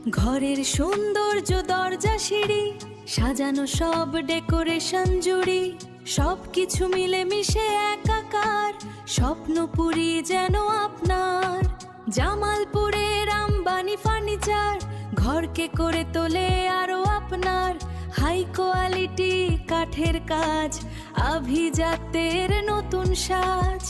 ঘরের সৌন্দর্য দরজা সিঁড়ি সাজানো সব ডেকোরেশন জুড়ি সবকিছু মিলে মিশে একাকার স্বপ্নপুরী যেন আপনার জামালপুরের আম্বানি ফার্নিচার ঘরকে করে তোলে আরো আপনার হাই কোয়ালিটি কাঠের কাজ আভিজাত্যের নতুন সাজ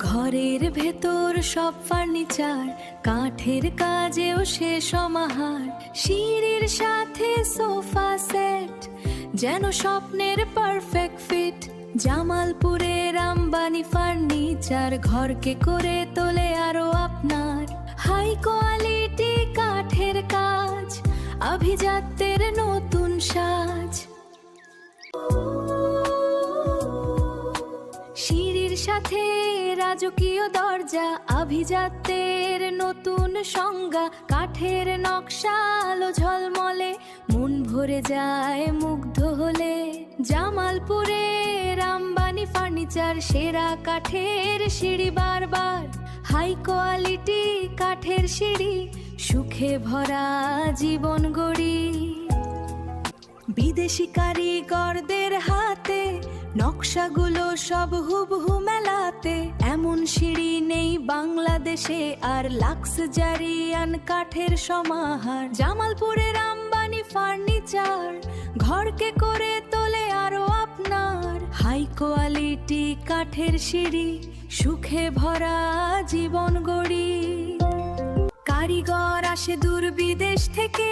ঘরের ভেতর সব ফার্নিচার কাঠের কাজেও সে সমাহার সিঁড়ির সাথে সোফা সেট যেন স্বপ্নের পারফেক্ট ফিট জামালপুরের আম্বানি ফার্নিচার ঘরকে করে তোলে আরো আপনার হাই কোয়ালিটি কাঠের কাজ আভিজাত্যের নতুন সাজ সিঁড়ির সাথে রাজকীয় দরজা আভিজাত্যের নতুন সংজ্ঞা কাঠের নকশা আলো ঝলমলে মন ভরে যায় মুগ্ধ হলে জামালপুরের আম্বানি ফার্নিচার সেরা কাঠের সিঁড়ি বারবার হাই কোয়ালিটি কাঠের সিঁড়ি সুখে ভরা জীবন গড়ি বিদেশি কারিগরদের হাতে নকশাগুলো সব হুবহু মেলাতে এমন সিঁড়ি নেই বাংলাদেশে আর লাক্সজারিয়ান কাঠের সমাহার জামালপুরের আম্বানি ফার্নিচার ঘরকে করে তোলে আরো আপনার হাই কোয়ালিটি কাঠের সিঁড়ি সুখে ভরা জীবন গড়ি কারিগর আসে দূর বিদেশ থেকে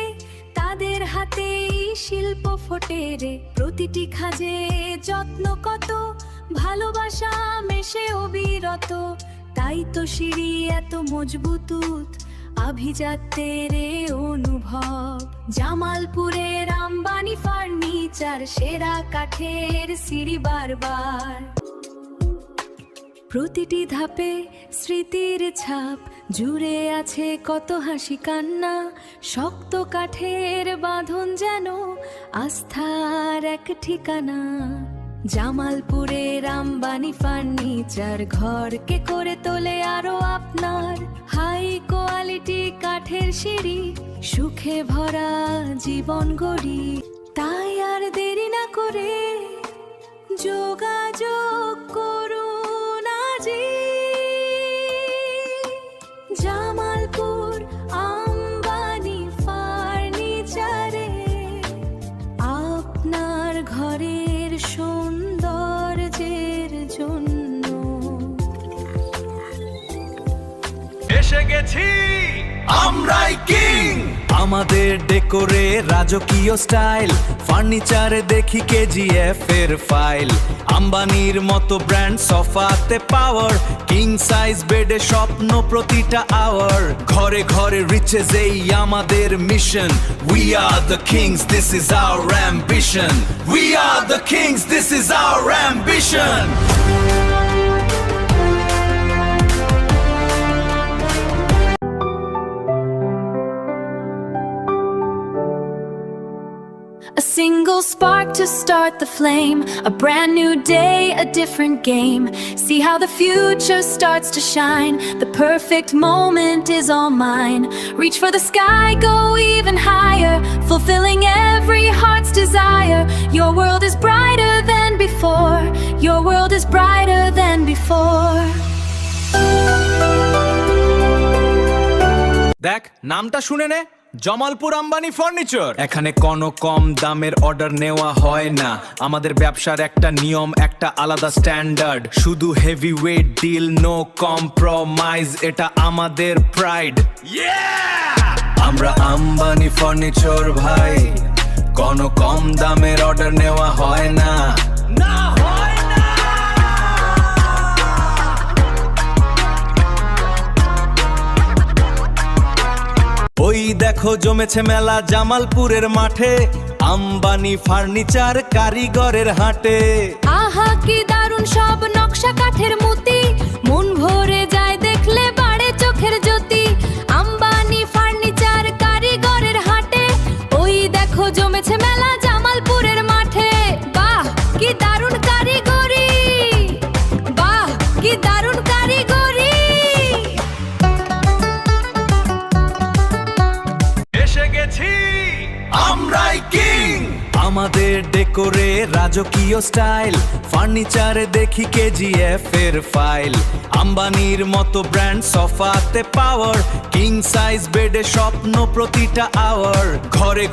তাদের হাতেই শিল্প ফোটে রে প্রতিটি খাজে যত্ন কত ভালোবাসা মেশে অবিরত তাই তো সিঁড়ি এত মজবুত আভিজাত্যের অনুভব জামালপুরের আম্বানি ফার্নিচার সেরা কাঠের সিঁড়ি বারবার প্রতিটি ধাপে স্মৃতির ছাপ জুড়ে আছে কত হাসি কান্না শক্ত কাঠের বাঁধন যেন আস্থার এক ঠিকানা জামালপুরের আম্বানি ফার্নিচার ঘরকে করে তোলে আরো আপনার হাই কোয়ালিটি কাঠের সিঁড়ি সুখে ভরা জীবন গড়ি তাই আর দেরি না করে যোগাযোগ করুন আজই জামালপুর আম্বানি ফার্নিচারে আপনার ঘরের সৌন্দর্যের জন্য এসে গেছি আমরাই কিং আমাদের ডেকোরে রাজকীয় স্টাইল ফার্নিচারে দেখি কেজিএফ এর ফাইল আম্বানির মতো ব্র্যান্ড সোফাতে পাওয়ার কিং সাইজ বেডে স্বপ্ন প্রতিটা আওয়ার ঘরে ঘরে রিচেস এই আমাদের mission we are the kings this is our ambition we are the kings this is our ambition A single spark to start the flame, a brand new day, a different game. See how the future starts to shine. The perfect moment is all mine. Reach for the sky, go even higher, fulfilling every heart's desire. Your world is brighter than before. Your world is brighter than before. দেখ নামটা শুনে নে Jamalpur Ambani furniture এখানে কোনো কম দামের order নেওয়া হয় না আমাদের ব্যবসার একটা নিয়ম একটা আলাদা স্ট্যান্ডার্ড শুধু heavy weight deal no compromise এটা আমাদের প্রাইড আমরা আম্বানি ফার্নিচার ভাই কোনো কম দামের অর্ডার নেওয়া হয় না ওই দেখো জমেছে মেলা জামালপুরের মাঠে আম্বানি ফার্নিচার কারিগরের হাটে আহা কি দারুণ সব নকশা কাঠের মুতি মন ভরে যায় দেখলে বাড়ে চোখের জ্যোতি আম্বানি ফার্নিচার কারিগরের হাটে ওই দেখো জমেছে মেলা জামালপুরের মাঠে বাহ কি দারুণ কারিগরি বাহ কি দারুণ কারিগরি আমাদের ডেকোরে রাজকীয় স্টাইল, ফার্নিচারে দেখি কেজিএফ এর ফাইল। আম্বানির মতো ব্র্যান্ড, সোফাতে পাওয়ার, কিং সাইজ বেডে স্বপ্ন প্রতিটা আওয়ার। ঘরে